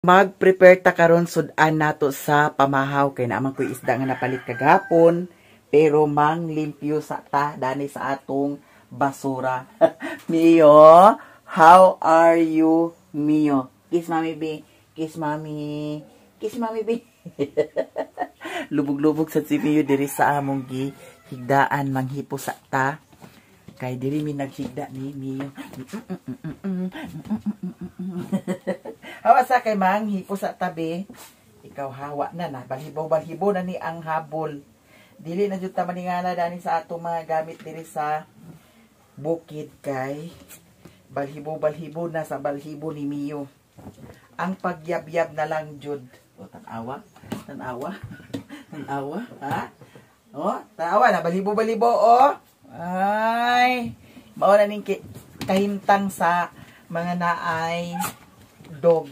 Mag-prepare ta karon sudan nato sa pamahaw kay naman ko isda nga napalit kagapon pero mang limpyo sa ta dani sa atong basura. Mio, how are you, Mio? Kiss mommy B. Kiss mommy. Kiss mommy B. Lubog-lubog sa si Mio diri sa among higdaan manghipo sa ta. Kay diri mi naghigda ni Mio. Hawa sa kay mang hipo sa tabi. Ikaw hawa na na. Balhibo na ni ang habol. Dili na jud ta maningala dani sa ato mga gamit diri sa bukid kay balhibo na sa balhibo ni Mio. Ang pagyabyab na lang jud. O tanawa, ha? O, tanawa na balhibo o. Ay, mao na ning kahintang sa mga naay dog.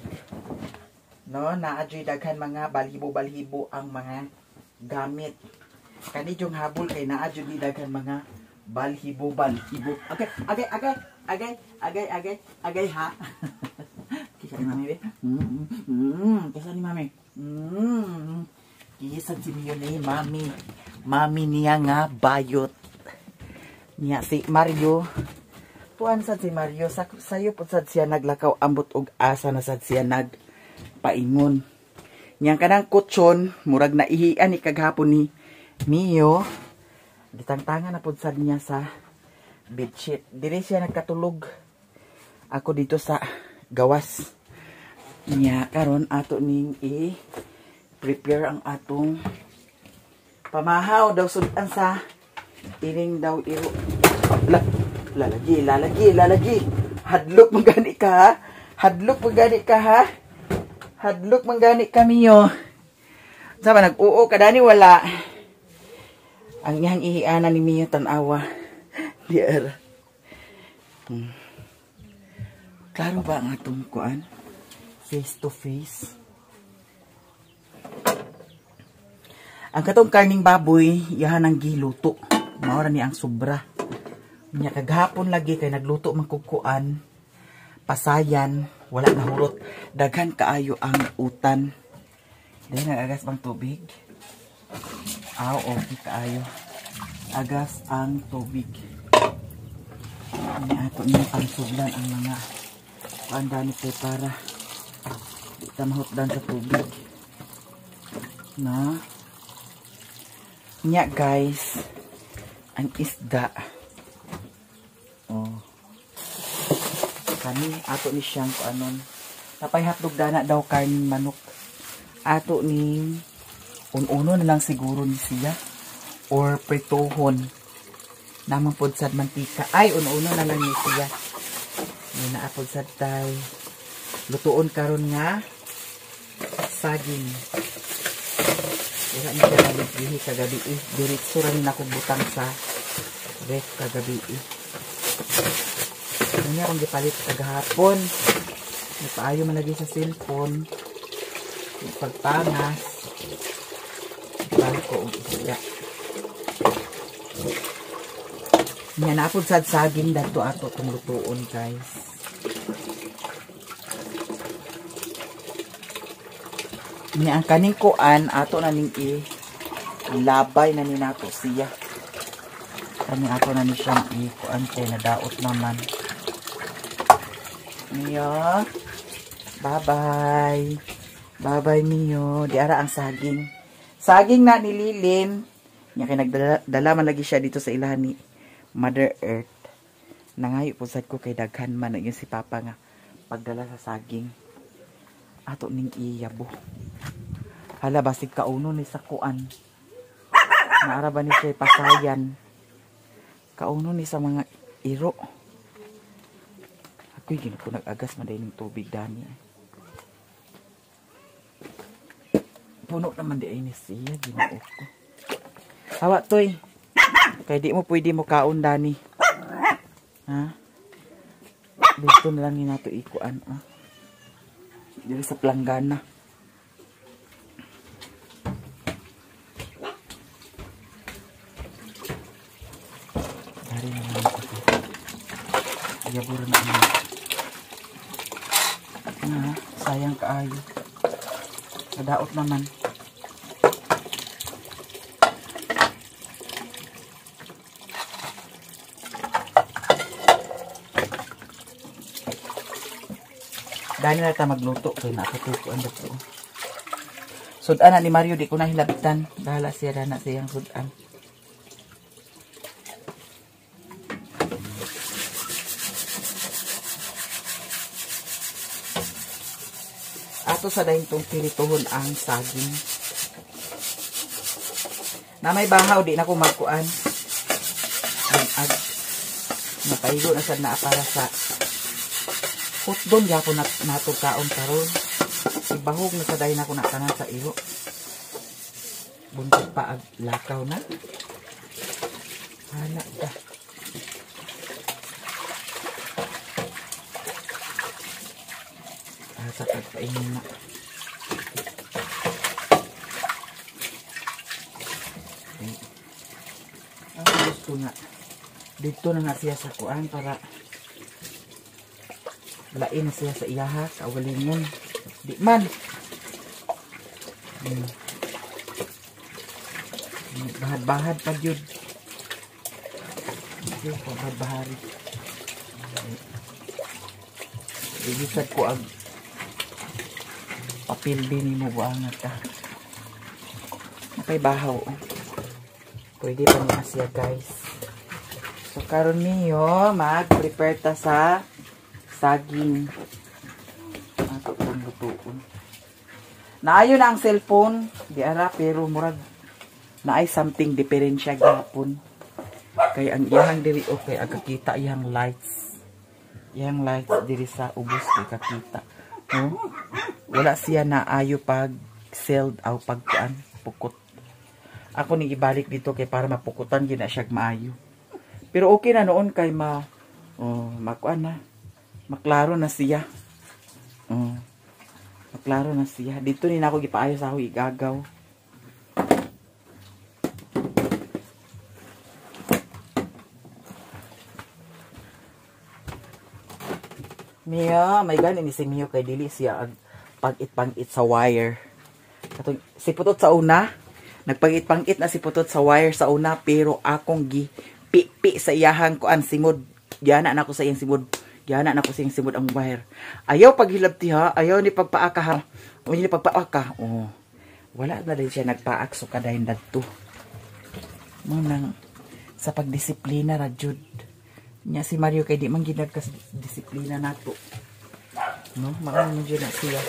No, naadyoy daghan mga balhibo ang mga gamit. Kani jung habol kay naadyoy di daghan mga balhibo. Agay ha. Kisa ni mami be. Kisa ni mami. Kisa si Mio ni mami. Mami niya nga bayot. Niya si Mario. Tuan sad si Mario, sayo po sad siya naglakaw ambot og asa na sad siya nagpaingon. Niyang kanang kutsyon, murag na ihian ni kaghapon ni Mio. Gitangtangan na po sad niya sa bedsheet. Dili siya nagkatulog. Ako dito sa gawas. Niya karon ato ning i-prepare ang atong pamahaw daw sudan sa ining daw iro. Lalagi. Hadlok manggani ka, ha? Hadlok manggani ka, Mio. Sama nag-uo ka dani wala. Ang iyang ihianan ni Mio tanawa. Diar. Klaro ba ang atong kuan? Face to face. Ang katong karning baboy, yahan ang giluto. Maura ni ang sobra. Nya kaghapon lagi kay nagluto man kukuan, pasayan, wala na hurot, daghan kaayo ang utan. Dahil nagagas bang tubig? Okay kaayo. Agas ang tubig. Nya ato niya pangsudlan ang mga paandani kay para di ta mahutdan sa tubig. Na. Nya guys, ang isda. Kani ato ni siyang kuanon. Tapay hotdog dana daw karning manok. Ato ni uno na lang siguro ni siya or pritohon. Namang pod sad mantika. Ay uno na lang ni siya. Ni na apod sad tay. Lutuon karon nga saging. Wala ni siya naligihi kagabi. Diretso ra ni nako butang sa ref kagabi. Ano akong gipalit kagahapon. Nagpaayo man lagi sa cellphone. Pagpangas. Ipalit ko ang isya. Nga napod sad saging dato ato itong lutuon guys. Nga ang kaning kuan ato na ning labay na ni nato siya. Kani ato na ni siyang kuan kay nadaot naman. Mio. Bye-bye. Bye-bye, Mio. Di ara ang saging. Saging na ni Lilin. Nya kay nagdala man lagi siya dito sa ilahan ni Mother Earth. Nangayo po sad ko kay daghan man yun si Papa nga pagdala sa saging. Ato ning iyabo. Hala basig kauno ni sa kuan. Naara ba ni siya pasayan. Kauno ni sa mga iro. Uy, gino po nag-agas maday ng tubig dani. Puno naman di ay siya, ginoo ko. Hawa, toy. Kaya di mo pwede mo kaon dani. Ha? Dito na lang yun nato ikuan. Dito sa planggana. Dari naman ito. Yabura na naman. Sayang kaayo. Nadaot naman. Dahil na tayo magluto. Kaya nakatuko ang luto. Sudan na ni Mario. Di ko na hilabitan. Bahala siya na siyang sudan. Ato sa dahil itong pirituhon ang saging. Na may bahaw. Di na ko magkuan. Ag. Napaigo na sad na para sa hotdog ya ko natugkaon karon. Ibahog na sa dahin ako nakanan sa iyo. Buntot pa ag lakaw na. Hala ka. Asa pagpainin na. Gusto nga. Dito na nga siya sa kuan para lain na siya sa iyaha, kawalingon. Di man. Bahad-bahad pa yun. Okay, bahad-bahari. Ilisad ko ang papel din mo buangat ka. Napay bahaw. Pwede pa niya siya guys. So karon niyo mag-prepare ta sa saging. Ato pang lutuon. Naayo na ang cellphone. Di ara pero murag naay something different siya gapon. Kaya ang iyang diri okay agakita iyang lights. Iyang lights diri sa ubos kay kakita. No? Wala siya na ayo pag sealed aw pagkuan pukot. Ako ni ibalik dito kay para mapukutan gina siya maayo. Pero okay na noon kay makuan na. Maklaro na siya. Maklaro na siya. Dito ni ako gipaayos ako igagaw. Mia, may ganin ni si Mio kay dili siya pangit-pangit sa wire. Katong si putot sa una, nagpangit-pangit na si putot sa wire sa una pero akong pipi sa iyahang kuan simod. Giana na ako sa iyang simod. Giana na ako sa iyang simod ang wire. Ayaw paghilabti ha, ayaw ni pagpaaka ha. O ni pagpaaka. Oh. Wala na din siya nagpaak so kadayon dadto. Mo nang sa pagdisiplina ra jud. Nya si Mario kay di man ginag kas disiplina nato. No, maano jud na siya.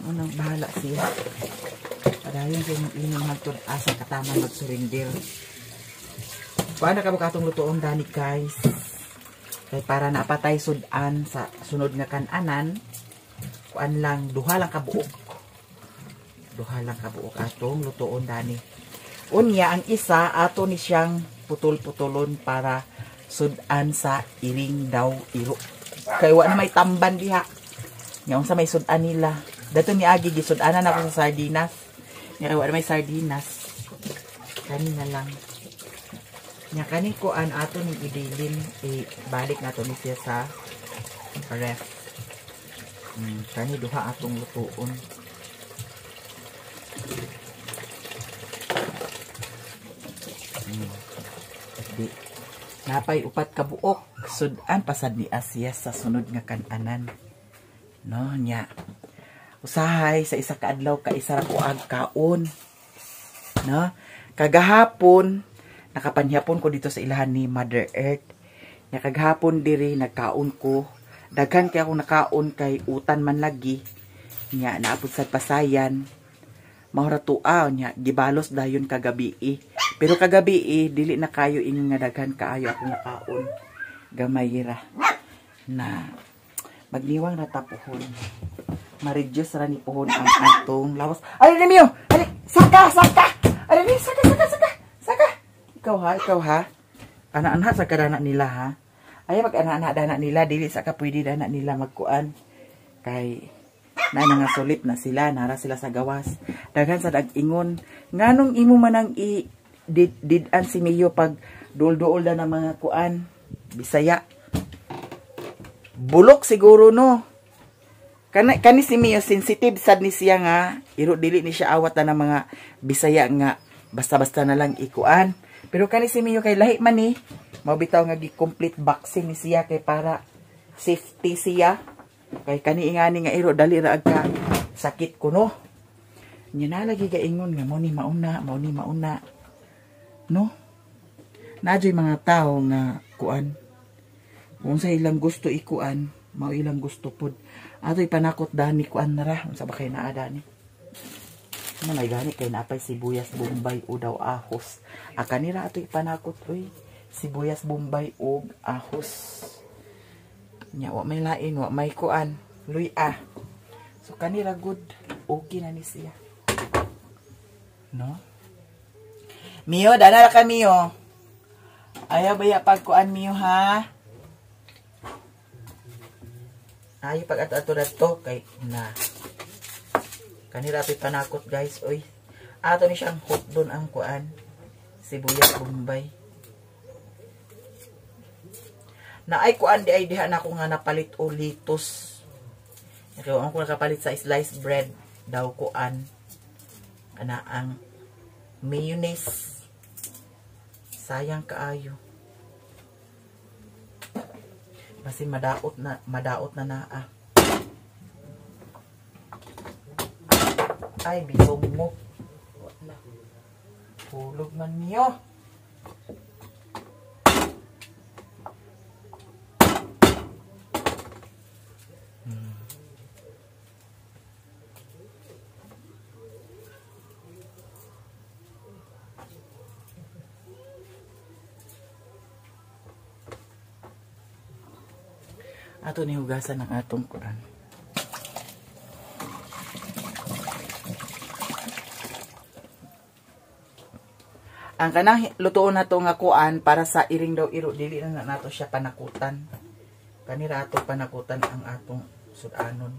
Mo nang bahala siya. Padayon siya inyong hagtod asa katama mag-surrender. Paano ka bukatong lutoon dani guys? Kay para napatay sudan sa sunod nga kananan, kuan lang duha lang kabuok. Duha lang kabuok atong lutoon dani. Unya ang isa ato ni siyang putol-putulon para sudan sa iring daw iro. Kay wa na may tamban diha. Nya sa may sudan nila. Dato ni agi gisudanan ako sa sardinas. Nya wa na may sardinas. Kani na lang. Nya kani ko an ato ni idilin balik nato ni siya sa ref. Kani duha atong lutuon. Di napay upat ka buok sudan pasad ni Asya sa sunod nga kananan. No nya. Usahay sa isa ka adlaw ka isa ra ko ag kaon. No? Kagahapon nakapanhyapon ko dito sa ilahan ni Mother Earth. Nya kaghapon diri nagkaon ko. Daghan kay ako nakaon kay utan man lagi. Nya naapod sa pasayan. Mahura tua nya gibalos dayon kagabi. Pero kagabi dili na kayo ingon nga daghan kaayo ako nakaon. Gamay ra na magniwang na tapuhon. Ma-reduce ra ni puhon ang atong lawas. Ay ni Mio, ali saka. Ay ni saka. Ikaw ha. Anak-anak sa kadana nila ha. Ay mag-anak-anak dana nila dili sa ka pwede dana nila magkuan. Kay na nga solip na sila, nara sila sa gawas. Daghan sa dag-ingon, nganong imo manang didan si Mio pag dul-duol na mga kuan Bisaya. Bulok siguro no. Kani si Mio sensitive sad ni siya nga iro dili ni siya awat na ng mga Bisaya nga basta-basta na lang ikuan. Pero kani si Mio kay lahi man ni mao bitaw nga gi-complete vaccine ni siya kay para safety siya. Kay kani ingani nga iro dali ra ka sakit kuno. Nya na lagi gaingon nga mo ni mauna. No? Naadyo'y mga tao nga kuan. Kung sa ilang gusto ikuan, mao ilang gusto pod. Ato'y panakot dani kuan na ra. Unsa ba kay naa dani? Manay gani kay naapay sibuyas bombay o daw ahos. Kanira ato'y panakot oy. Sibuyas bombay o ahos. Nya wa may lain, wa may kuan. Luya. So kanira good. Okay na ni siya. No? Mio, dana ra ka Mio. Ayaw baya pagkuan Mio ha. Ayaw pag ato na to kay na. Kanira ito'y panakot guys. Oy. Ato ni siyang hot doon ang kuan. Sibuyas bombay. Na ay kuan di ay diha na ako nga napalit o litos. Kaya ako nakapalit sa sliced bread daw kuan. Ana ang mayonnaise. Sayang kaayo. Kasi madaot na naa. Ay, bisong mo. Wala. Hulog man niyo. Ato ni hugasan ng atong kuan. Ang kanang lutuon na to nga kuan para sa iring daw iro dili na nato siya panakutan. Kanira ato panakutan ang atong sudanon.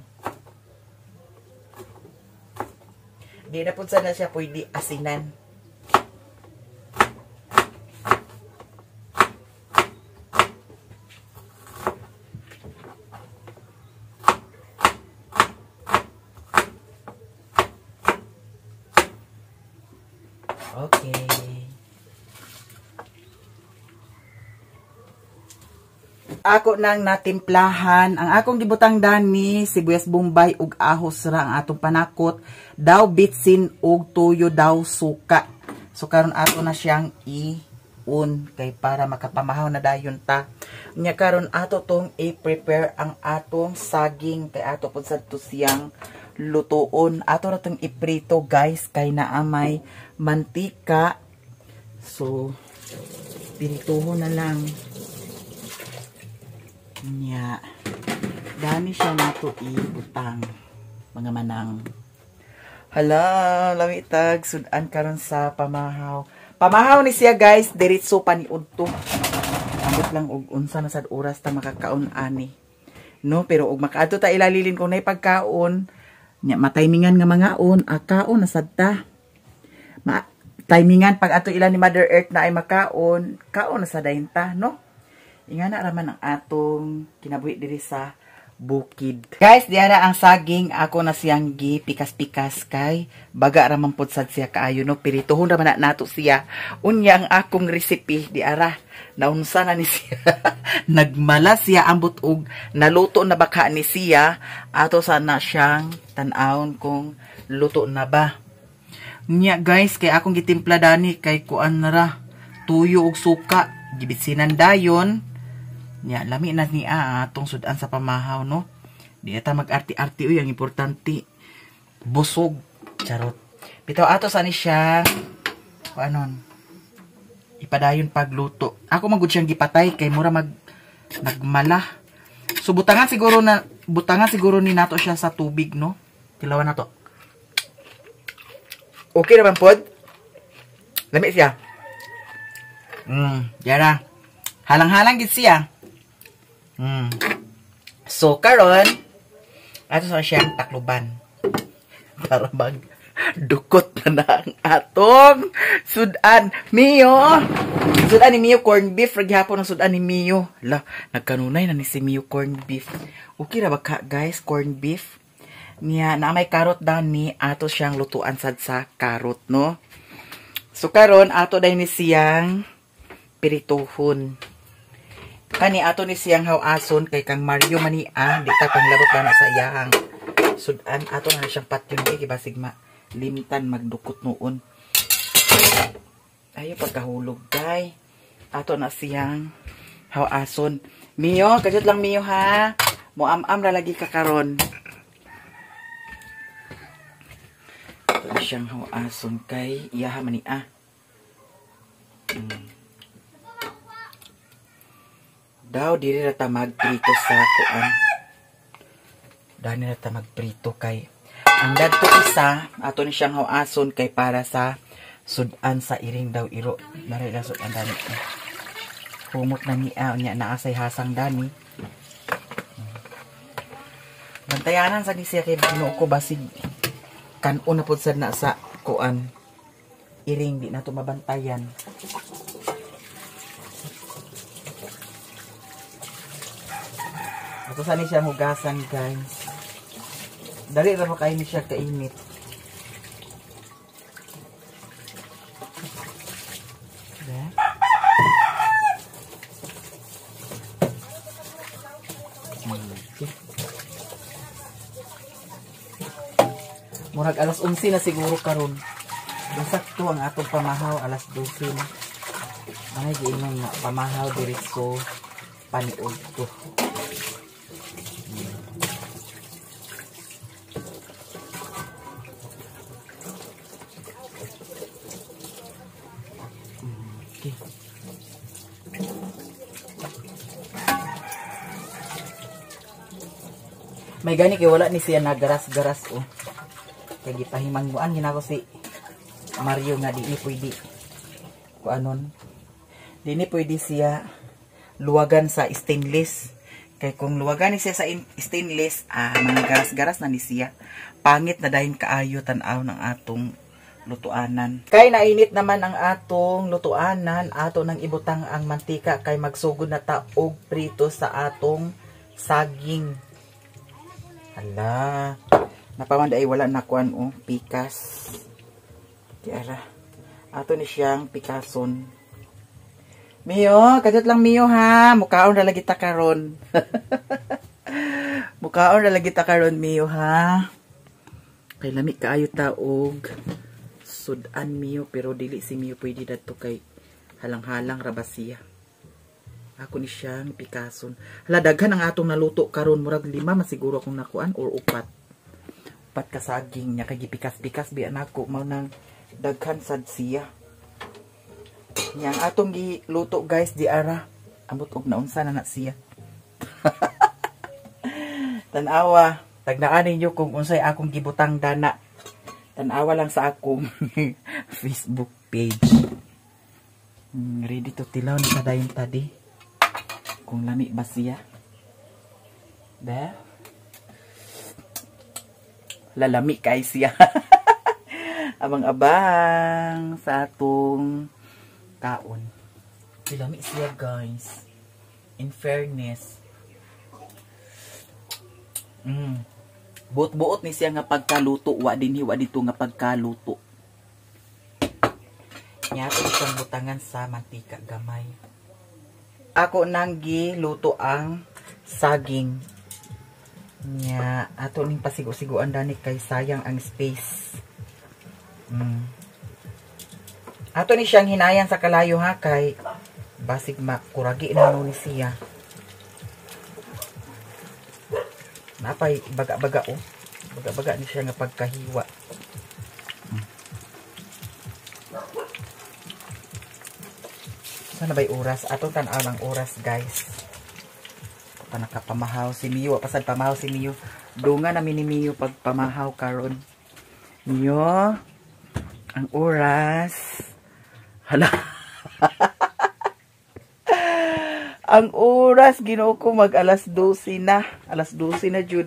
Di na pud sana siya pwede asinan. Okay. Ako nang natimplahan ang akong gibutang dani sibuyas bombay ug ahos ra ang atong panakot daw bitsin ug tuyo daw suka. So karon ato na siyang i-un kay para makapamahaw na dayon ta. Nya karon ato tong i-prepare ang atong saging kay ato pud sadto siyang lutuon. Ato ra tong iprito guys kay naamay mantika. So pirituhon na lang. Nya dami siya nato ibutang mga manang. Hala, lamitag sudan karon sa pamahaw. Pamahaw ni siya guys, diretso pa ni udto. Ambot lang og unsa na sad oras ta makakaon ani. No, pero og makaadto ta ilalilin kung nay pagkaon, nya matimingan nga mga kaon na sad ta. Timingan pag ato ila ni Mother Earth na ay makaon, kaon na sa dayon ta, no? Ingana raman ang atong kinabuhi diri sa bukid. Guys, diara ang saging ako na siyang pikas-pikas kay baga raman pud sad siya kaayo no pirituhon raman na nato siya. Unya ang akong recipe diara naunsa na ni siya. Nagmala siya ambot og naluto na baka ni siya ato sana siyang tan-awon kung luto na ba. Nya guys kay akong gitimpla dani kay kuan na ra tuyo og suka gibitsinan dayon. Nya lami na ni atong sudan sa pamahaw no. Di ata mag-arti-arti uy ang importante busog charot. Bitaw ato sa ni siya anon ipadayon pagluto. Ako magud siyang gipatay kay mura nagmala. So butangan siguro ni nato siya sa tubig no. Tilawan nato. Okay naman pod. Lami siya. Yara. Halang-halang gid siya. So karon ato sa siyang takluban para mag dukot na ang atong sudan Mio. Sudan ni Mio corn beef ragyapon ang sudan ni Mio. La, nagkanunay na ni si Mio corn beef. Okay ra ba ka guys corn beef? Nya na may karot dani ato siyang lutuan sad sa karot no. So karon ato day ni siyang pirituhon. Kani ato ni siyang hawason kay kang Mario mania di ka panglabot na sa iyahang sudan ato na siyang patyon kay basig limtan magdukot noon. Ayo pagkahulog day. Ato na siyang hawason. Mio, kajut lang Mio ha. Muam-am ra lagi ka karon. Ato na siyang hawason kay iyaha mania. Daw diri ra ta magprito sa kuan. Dani ra ta magprito kay ang dadto isa ato ni siyang hawason kay para sa sudan sa iring daw iro. Nari ra sudan dani. Humot na niya nya naasay hasang dani. Bantayanan sa ni siya kay Ginoo ko basig kan-o na pud sad na sa kuan. Iring di na to mabantayan. Ato sa ni siya hugasan guys. Dali ra kayo ni siya kainit. Murag alas 11 na siguro karon. Sakto ang atong pamahaw alas 12 na. Ay giingon nga pamahaw diri so paniod ko. Okay. May gani kay wala ni siya nagaras-garas oh. Kaya gipahimangguan ginako si Mario nga di pwede kuanon. Dini pwede siya luwagan sa stainless. Kay kung luwagan ni siya sa stainless, mga garas-garas na ni siya. Pangit na dahil kaayo tanaw ng atong lutuanan. Kay nainit naman ang atong lutuanan, ato nang ibutang ang mantika kay magsugod na ta og prito sa atong saging. Hala. Napamanda ay wala na kuan o pikas. Tiara. Ato ni siyang pikason. Mio, kadot lang Mio ha. Mukaon na lagi ta karon. Mukaon na lagi ta karon Mio ha. Kay lami kaayo ta og sudan Mio pero dili si Mio pwede dadto kay halang-halang ra ba siya. Ako ni siyang pikason. Hala daghan ang atong naluto karon murag 5 masiguro akong nakuan or 4. Pat kasaging niya kay gipikas-pikas biya nako mao nang daghan sad siya. Yang atong giluto guys di ara ambot og naunsa na siya. Tan-awa tagnaan ninyo kung unsay akong gibutang dana. Tan-awa lang sa akong Facebook page. Ready to tilaw ni kadayon tadi. Kung lami ba siya. Ba? Lalami kay siya. Abang-abang sa atong kaon. Lami siya guys. In fairness. Buot-buot ni siya nga pagkaluto. Wa din hiwa dito nga pagkaluto. Nyato isang butangan sa mantika gamay. Ako nang giluto ang saging. Nya ato ning pasigo-siguan dani kay sayang ang space. Ato ni siyang hinayan sa kalayo ha kay basig makuragi na ni siya. Napay baga-baga oh. Baga-baga ni siya nga pagkahiwa. Sana ba'y oras? Atong tanaw ng oras guys. Nakapamahaw si Mio, pasad pamahaw si Mio. Dunga namin ni Mio pag pamahaw karon. Mio, ang oras. Hala. Ang oras Ginoo ko mag alas 12 na. Alas 12 na jud.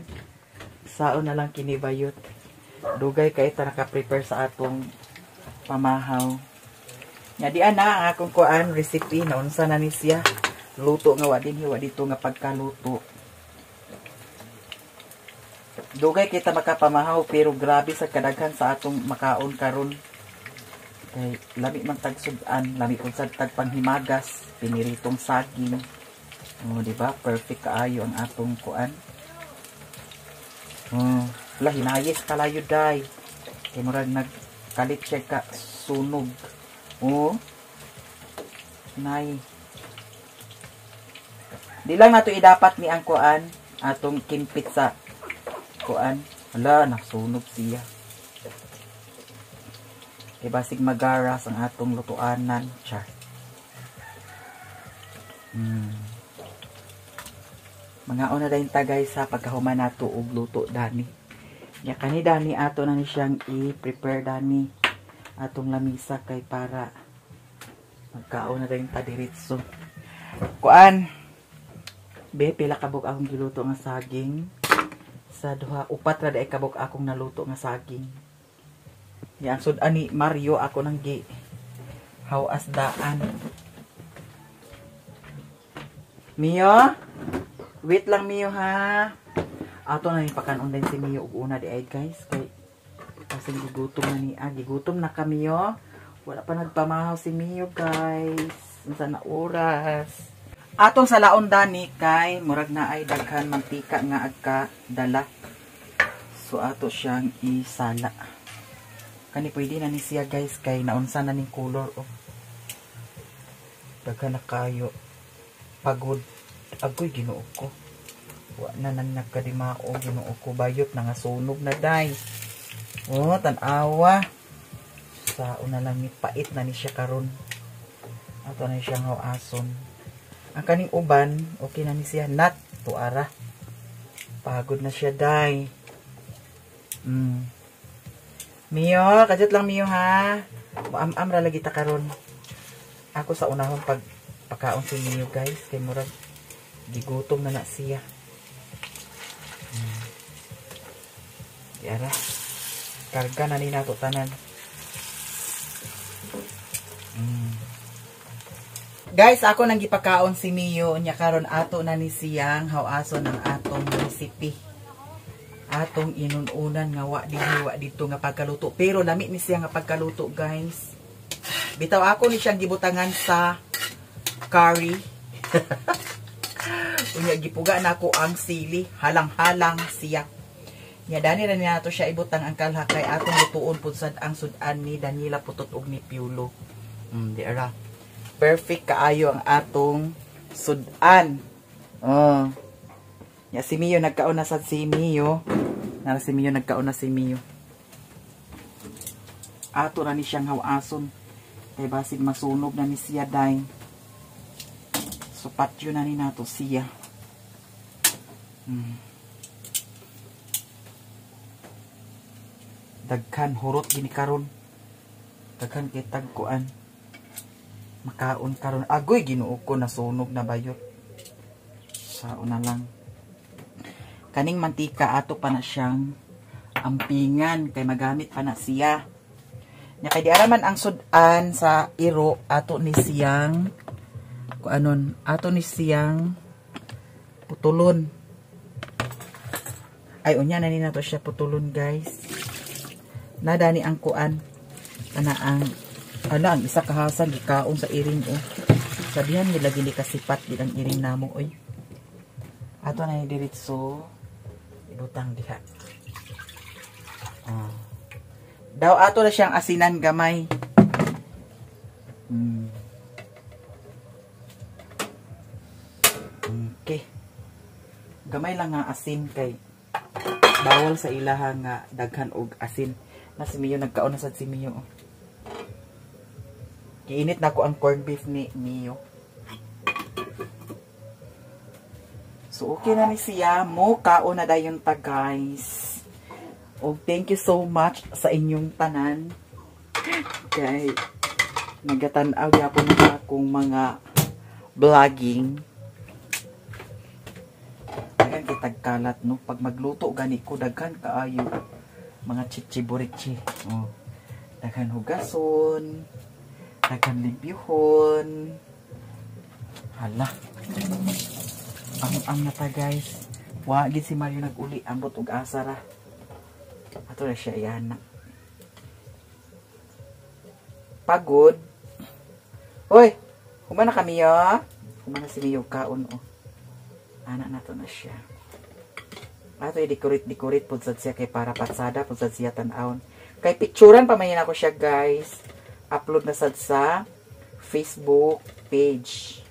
Saon na lang kinibayot. Dugay kay ta naka-prepare sa atong pamahaw. Nya di ana ang akong kuan recipe na unsa na ni siya. Luto nga wa din hiwa dito nga pagkaluto. Dugay kita makapamahaw pero grabe sa kadaghan sa atong makaon karon. Kay lami man tagsudan, lami pud sad tag panghimagas, piniritong saging. Oh, di ba? Perfect kaayo ang atong kuan. Oh, wala hinayis kalayo day. Kay murag nagkalit siya ka sunog. Oh. Hinay. Di lang nato idapat ni ang kuan atong kimpit sa kuan. Hala, nasunog siya. Kay basig magaras ang atong lutuanan. Char. Mga una dahin tagay sa pagkahuman nato og luto dani. Ya kani dani ato na ni siyang i-prepare dani atong lamisa kay para magkaon na dahin ta diretso. Kuan. Be pila kabog akong giluto nga saging. Sa duha upat ra daay kabog akong naluto nga saging. Yan sud ani Mario ako nang gi hawas daan. Mio, wait lang Mio ha. Ato na ni pakanon din si Mio ug una di ay guys kay kasi gigutom na ni gigutom na ka Mio. Wala pa nagpamahaw si Mio guys. Unsa na oras? Atong salaon dani kay murag na ay daghan mantika nga agka dala. So ato siyang isala. Kani pwede na ni siya guys kay naunsa na ning color oh. Daghan na kayo. Pagod. Agoy Ginoo ko. Wa na nang nagkadimao Ginoo ko bayot na nga sunog na day. Oh, tan-awa. Sa una lang ni pait na ni siya karon. Ato na siyang hawason. Ang kaning uban, okay na ni siya nat tuara. Pagod na siya day. Mio, kadjut lang Mio ha. Muam-am ra lagi ta karon. Ako sa unahon pagpakaon si Mio guys, kay murag gigutom na siya. Diara. Karga na ni nato tanan. Guys, ako nang gipakaon si Mio nya karon ato na ni siyang hawason ang atong recipe. Atong inununan nga wa dito nga pagkaluto. Pero lami ni siya nga pagkaluto, guys. Bitaw ako ni siyang gibutangan sa curry. Unya gipuga na ako ang sili, halang-halang siya. Nya dani ra nato siya ibutang ang kalha kay atong lutuon pud sad ang sudan ni Daniela Putot ug ni Piolo. Di ara. Perfect kaayo ang atong sudan. Oh. Ya si Mio nagkaon na sad si Mio. Nara si Mio nagkaon na si Mio. Ato na ni siyang hawason. Kay basig masunog na ni siya day. So patyo na ni nato siya. Daghan hurot gini karon. Daghan kay tagkuan. Makaon karon. Agoy Ginoo ko nasunog na bayot. Sa una lang. Kaning mantika ato pa na siyang ampingan kay magamit pa na siya. Nya kay di araman ang sudan sa iro ato ni siyang kuanon ato ni siyang putulon. Ay unya na ni nato siya putulon guys. Nada ni ang kuan ana ang ang isa kahasan gikaon sa iring oh. Sabihan nila gili kasipat gid ang iring namo oy. Ato na ni diretso ibutang diha. Daw ato na siyang asinan gamay. Okay. Gamay lang nga asin kay bawal sa ilaha nga daghan og asin. Na si Mio nagkaon na sad si Mio. Giinit na ko ang corned beef ni Mio. So, okay na ni siya. Mo, kaon na dayon ta, guys. O, thank you so much sa inyong tanan. Kay, nagatanaw yapon na akong mga vlogging. Daghan kitag kalat, no? Pag magluto, gani ko, daghan kaayo. Mga chichiburichi. O, daghan hugason. Daghan libyuhon. Hala. Ang nata guys. Wagi si Mario nag-uli. Ambot og asa ra. Ato na siya yana. Pagod. Hoy! Humana kami ya. Humana si Mio kaon o. Anak na to na siya. Ato i-decorate po sad siya kay para patsada po sad siya tan-aon. Kay picturean pa man ako siya guys. Upload na sad sa Facebook page.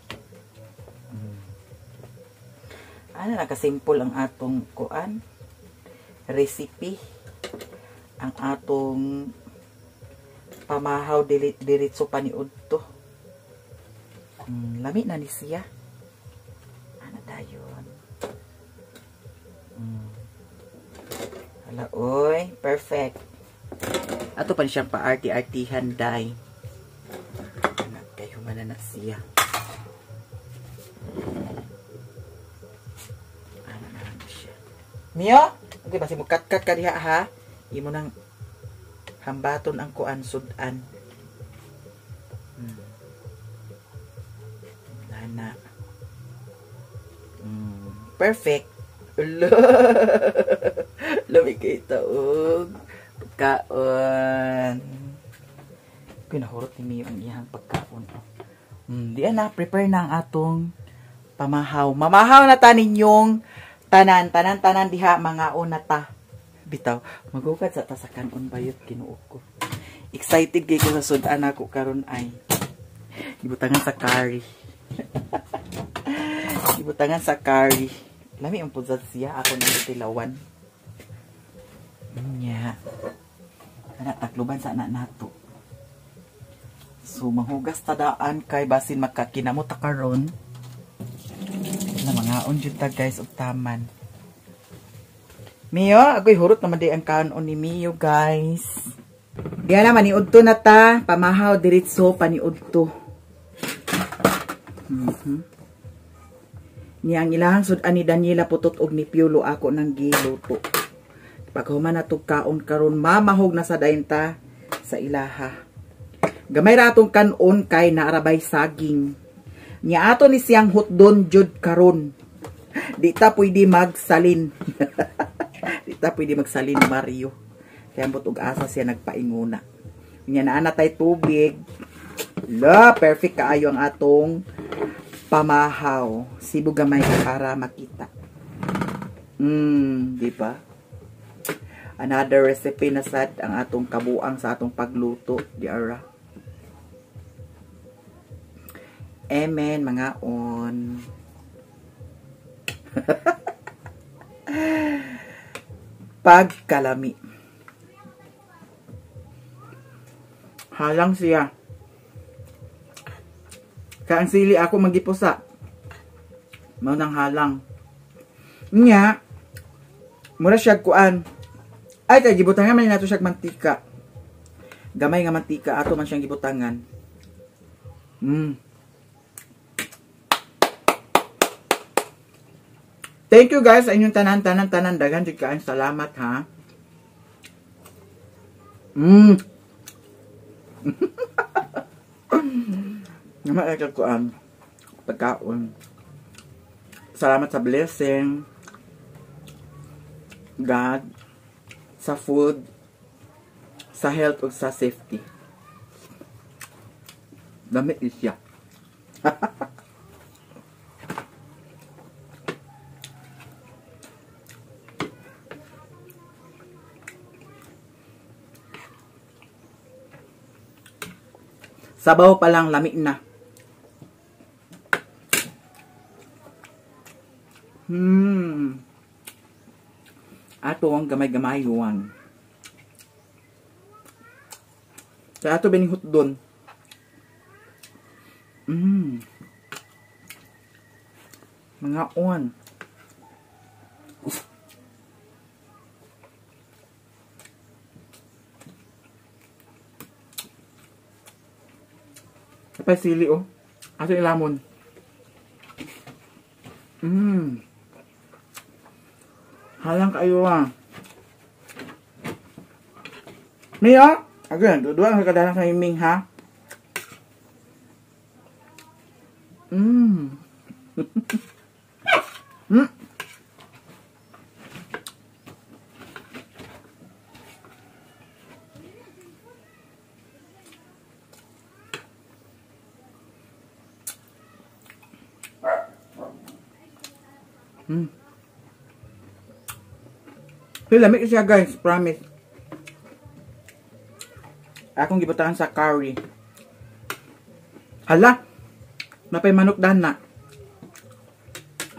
Ano nakasimple ang atong kuan recipe, ang atong pamahaw diretso paniudto. Lami na ni siya. Ano dayon? Hala oy, perfect. Ato pa siyang pa-arti-artihan day. Anak kayo man na siya. Mio, okay basi mo kat ka diha ha. Imo nang hambaton ang kuan sudan. Nana. Perfect. Lami kay taog. Pagkaon. Pinahurot ni Mio ang iyang pagkaon. Di na prepare na ang atong pamahaw. Mamahaw na ta ninyong tanan diha mga una ta. Bitaw, magugad sa ta sa kanon bayot kinuog ko. Excited kay ko sa sudan ako karon ay. Ibutangan sa curry. Ibutangan sa curry. Lami ang pudzat siya ako nang tilawan. Nya. Ana takluban sa anak nato. So mahugas tadaan kay basin makakinamot ta karon. Na mga unjud ta guys og taman. Mio, agoy hurot naman di ang kanon ni Mio guys. Diyan naman niudto na ta, pamahaw diretso paniudto. Niyang ilahang sudan ni Daniela putot og ni Piolo ako nang giluto. Paghuman na kaon karon mamahog na sa daynta sa ilaha. Gamay ra atong kanon kay naarabay saging. Nya ato ni siyang hotdon jud karon. Di ta pwede magsalin. Di ta pwede magsalin Mario. Kaya ambot og asa siya nagpainguna. Nya naa tay tubig. La, perfect kaayo ang atong pamahaw. Sibo gamay para makita. Di ba? Another recipe na sad ang atong kabuang sa atong pagluto, di ara. Amen, mga on. Pagkalami. Halang siya. Kaang sili ako magipusa. Maunang halang. Nya, mura siya kuan. Ay, kay gibutangan man nato siya mantika. Gamay nga mantika, ato man siyang gibutangan. Thank you guys sa inyong tanan. Dagan jud kaayong salamat ha. Naman ay kakuan. Pagkaon. Salamat sa blessing. God. Sa food. Sa health o sa safety. Dami isya. Sabaw pa lang lami na. Ato ang gamay-gamay yuan. Sa ato binihot doon. Mga on. Kapay sili oh. Ato yung lamon. Halang kayo ah. Mio, again, dudua ang kadalang sa himing ha. Lamig siya guys, promise. Akong gibutahan sa curry. Hala, napay manok dana.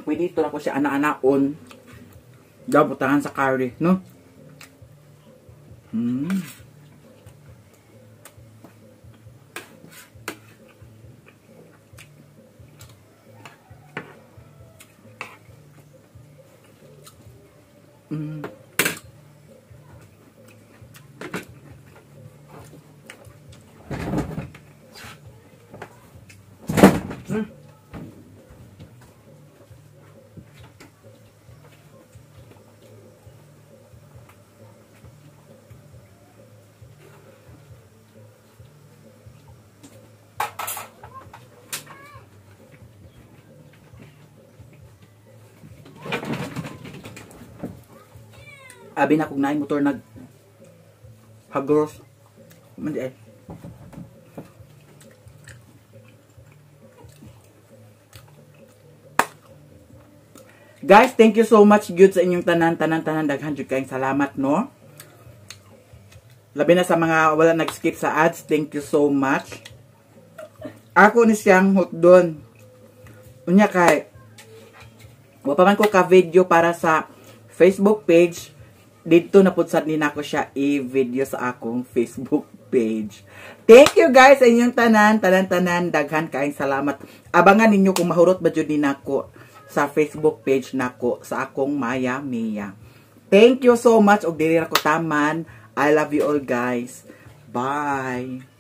Pwede ito na ko siya ana-anaon. Daw butahan sa curry, no? Abi na kung naay motor nag hagros. Mandi ay. Guys, thank you so much good sa inyong tanan daghan jud kayong salamat, no? Labi na sa mga wala nag-skip sa ads, thank you so much. Ako ni siyang hotdon. Unya kay wa pa man ko ka video para sa Facebook page. Dito na pud sad ni nako siya i-video sa akong Facebook page. Thank you guys sa inyong tanan daghan kaayong salamat. Abangan ninyo kung mahurot ba jud ni nako sa Facebook page nako sa akong Maya Mia. Thank you so much og diri ra ko taman. I love you all guys. Bye.